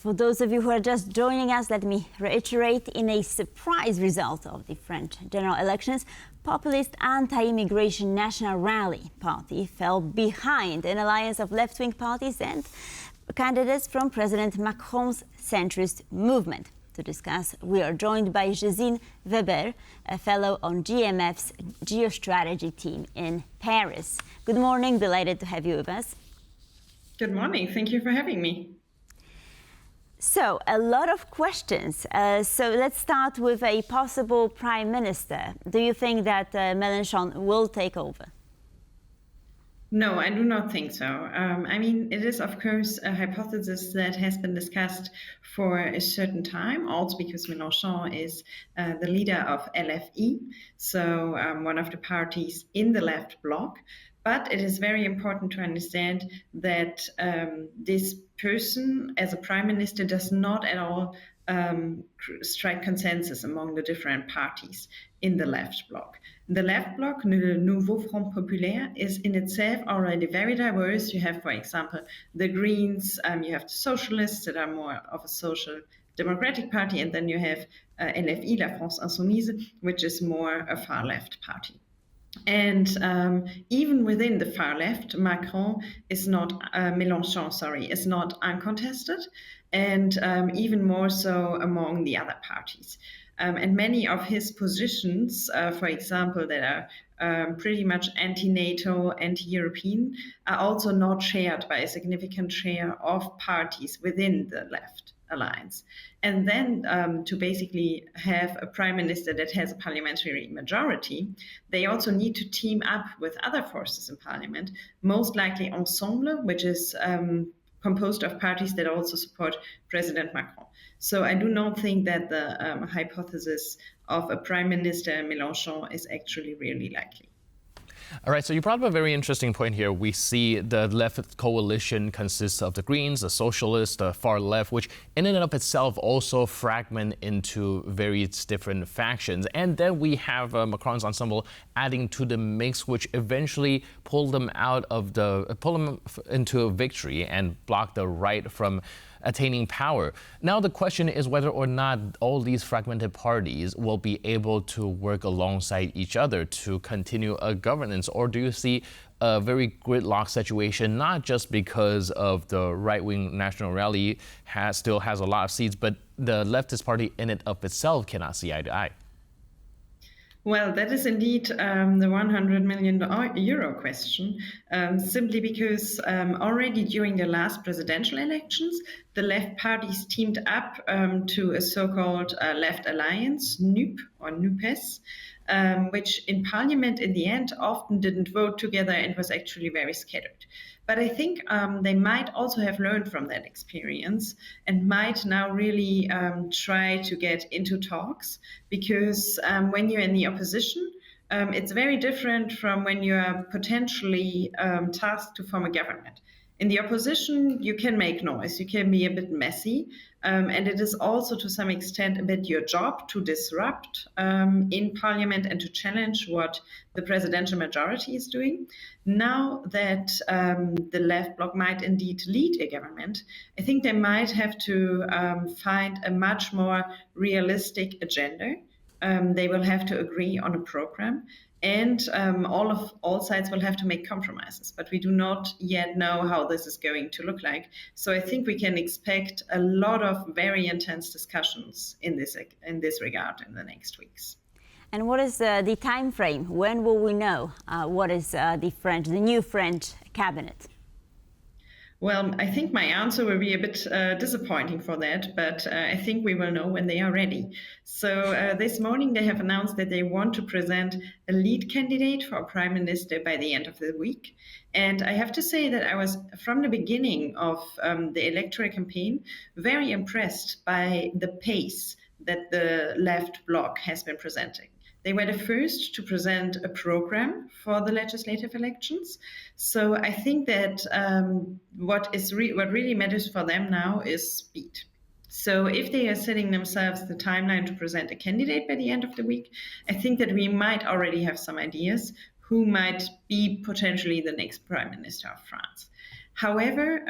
for those of you who are just joining us, let me reiterate, in a surprise result of the French general elections, populist anti-immigration National Rally party fell behind an alliance of left-wing parties and candidates from President Macron's centrist movement. To discuss, we are joined by Gesine Weber, a fellow on GMF's geostrategy team in Paris. Good morning, delighted to have you with us. Good morning, thank you for having me. So, a lot of questions. So let's start with a possible prime minister. Do you think that Mélenchon will take over? No, I do not think so. I mean, it is, of course, a hypothesis that has been discussed for a certain time, also because Mélenchon is the leader of LFI, so one of the parties in the left bloc. But it is very important to understand that this person, as a prime minister, does not at all strike consensus among the different parties in the left bloc. The left bloc, Le Nouveau Front Populaire, is in itself already very diverse. You have, for example, the Greens, you have the Socialists that are more of a social democratic party, and then you have LFI, La France Insoumise, which is more a far left party. And even within the far left, Mélenchon is not uncontested, and even more so among the other parties. And many of his positions, for example, that are pretty much anti-NATO, anti-European, are also not shared by a significant share of parties within the left alliance. And then to basically have a prime minister that has a parliamentary majority, they also need to team up with other forces in parliament, most likely Ensemble, which is composed of parties that also support President Macron. So I do not think that the hypothesis of a prime minister Mélenchon is actually really likely. All right, so you brought up a very interesting point here. We see the left coalition consists of the Greens, the Socialists, the far left, which in and of itself also fragment into various different factions. And then we have Macron's ensemble adding to the mix, which eventually pull them into a victory and block the right from attaining power. Now the question is whether or not all these fragmented parties will be able to work alongside each other to continue a governance, or do you see a very gridlock situation, not just because of the right-wing National Rally still has a lot of seats, but the leftist party in and of itself cannot see eye to eye? Well, that is indeed the 100 million euro question, simply because already during the last presidential elections, the left parties teamed up to a so-called left alliance, NUP or NUPES, which in parliament in the end often didn't vote together and was actually very scattered. But I think they might also have learned from that experience and might now really try to get into talks, because when you're in the opposition, it's very different from when you are potentially tasked to form a government. In the opposition, you can make noise, you can be a bit messy, and it is also to some extent a bit your job to disrupt in parliament and to challenge what the presidential majority is doing. Now that the left bloc might indeed lead a government, I think they might have to find a much more realistic agenda. They will have to agree on a program, and all sides will have to make compromises. But we do not yet know how this is going to look like. So I think we can expect a lot of very intense discussions in this regard in the next weeks. And what is the time frame? When will we know what is the new French cabinet? Well, I think my answer will be a bit disappointing for that, but I think we will know when they are ready. So this morning they have announced that they want to present a lead candidate for prime minister by the end of the week. And I have to say that I was, from the beginning of the electoral campaign, very impressed by the pace that the left bloc has been presenting. They were the first to present a program for the legislative elections. So I think that what really matters for them now is speed. So if they are setting themselves the timeline to present a candidate by the end of the week, I think that we might already have some ideas who might be potentially the next prime minister of France. However,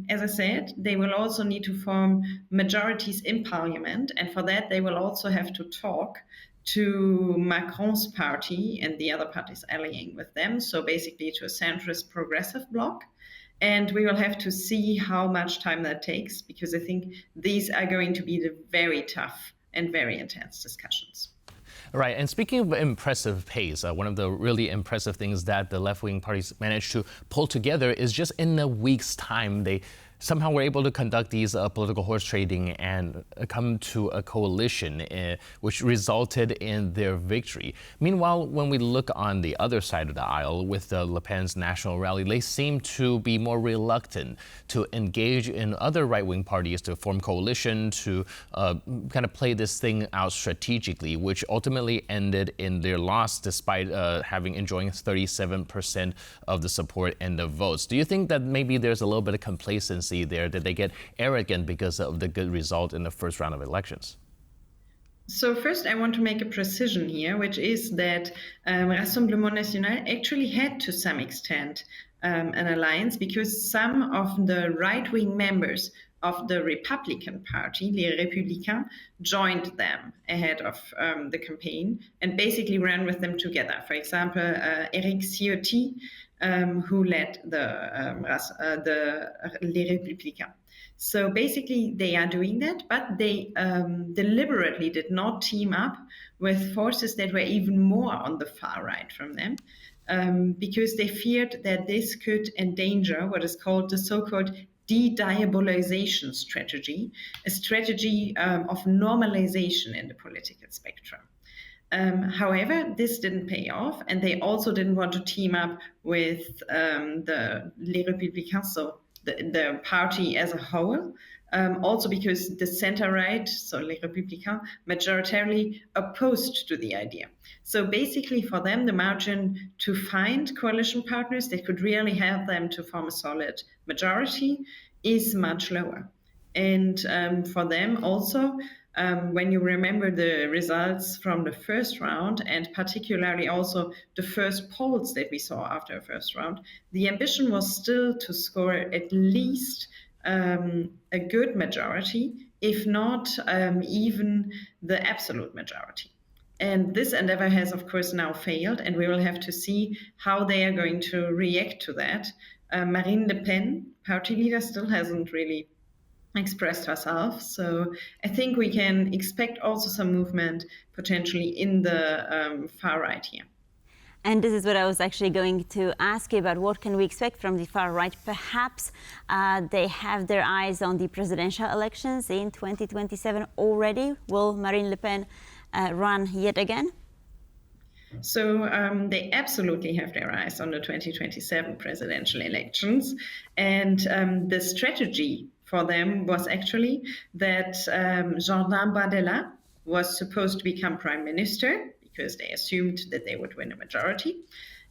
as I said, they will also need to form majorities in parliament, and for that they will also have to talk to Macron's party and the other parties allying with them, so basically to a centrist progressive bloc. And we will have to see how much time that takes, because I think these are going to be the very tough and very intense discussions. Right, and speaking of impressive pace, one of the really impressive things that the left-wing parties managed to pull together is just in a week's time, they somehow were able to conduct these political horse trading and come to a coalition, which resulted in their victory. Meanwhile, when we look on the other side of the aisle with Le Pen's national rally, they seem to be more reluctant to engage in other right-wing parties to form coalition, to kind of play this thing out strategically, which ultimately ended in their loss despite enjoying 37% of the support and the votes. Do you think that maybe there's a little bit of complacency there? Did they get arrogant because of the good result in the first round of elections? So first, I want to make a precision here, which is that Rassemblement National actually had to some extent an alliance, because some of the right-wing members of the Republican Party, Les Républicains, joined them ahead of the campaign and basically ran with them together. For example, Éric Ciotti, who led the Les Républicains. So basically, they are doing that, but they deliberately did not team up with forces that were even more on the far right from them, because they feared that this could endanger what is called the so-called de-diabolization strategy, a strategy of normalization in the political spectrum. However, this didn't pay off, and they also didn't want to team up with the Les Républicains, so the party as a whole, also because the center-right, so Les Républicains, majoritarily opposed to the idea. So basically for them, the margin to find coalition partners that could really help them to form a solid majority is much lower. And for them also, when you remember the results from the first round, and particularly also the first polls that we saw after the first round, the ambition was still to score at least a good majority, if not even the absolute majority. And this endeavor has, of course, now failed, and we will have to see how they are going to react to that. Marine Le Pen, party leader, still hasn't really expressed herself. So I think we can expect also some movement potentially in the far right here. And this is what I was actually going to ask you about. What can we expect from the far right? Perhaps they have their eyes on the presidential elections in 2027 already. Will Marine Le Pen run yet again? So they absolutely have their eyes on the 2027 presidential elections. And the strategy for them was actually that Jordan Bardella was supposed to become prime minister, because they assumed that they would win a majority.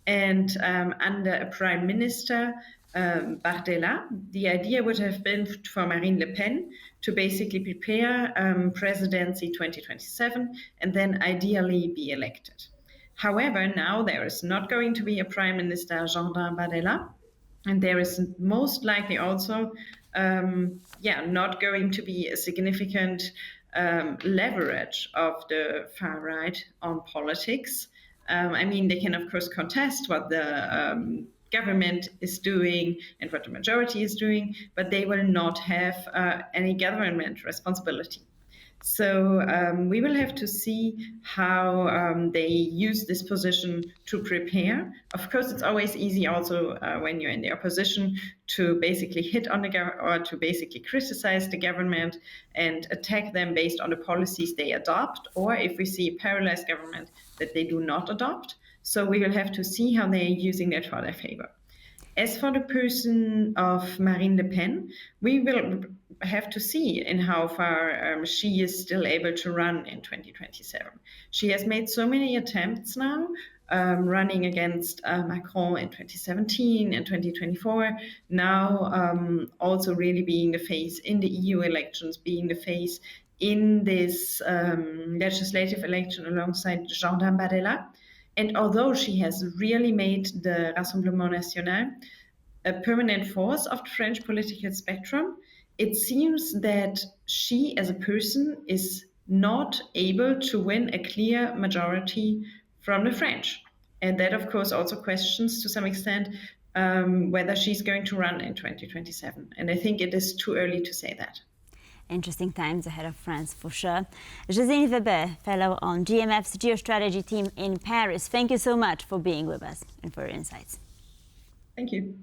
And under a prime minister, Bardella, the idea would have been for Marine Le Pen to basically prepare presidency 2027 and then ideally be elected. However, now there is not going to be a prime minister, Jordan Bardella, and there is most likely also not going to be a significant leverage of the far right on politics. I mean, they can, of course, contest what the government is doing and what the majority is doing, but they will not have any government responsibility. So we will have to see how they use this position to prepare. Of course, it's always easy also when you're in the opposition to basically hit on the government or to basically criticize the government and attack them based on the policies they adopt, or if we see a paralyzed government that they do not adopt. So we will have to see how they are using that for their favor. As for the person of Marine Le Pen, we will have to see in how far she is still able to run in 2027. She has made so many attempts now, running against Macron in 2017 and 2024, now also really being the face in the EU elections, being the face in this legislative election alongside Jordan Bardella. And although she has really made the Rassemblement National a permanent force of the French political spectrum, it seems that she as a person is not able to win a clear majority from the French. And that, of course, also questions to some extent whether she's going to run in 2027. And I think it is too early to say that. Interesting times ahead of France, for sure. Gesine Weber, fellow on GMF's geostrategy team in Paris. Thank you so much for being with us and for your insights. Thank you.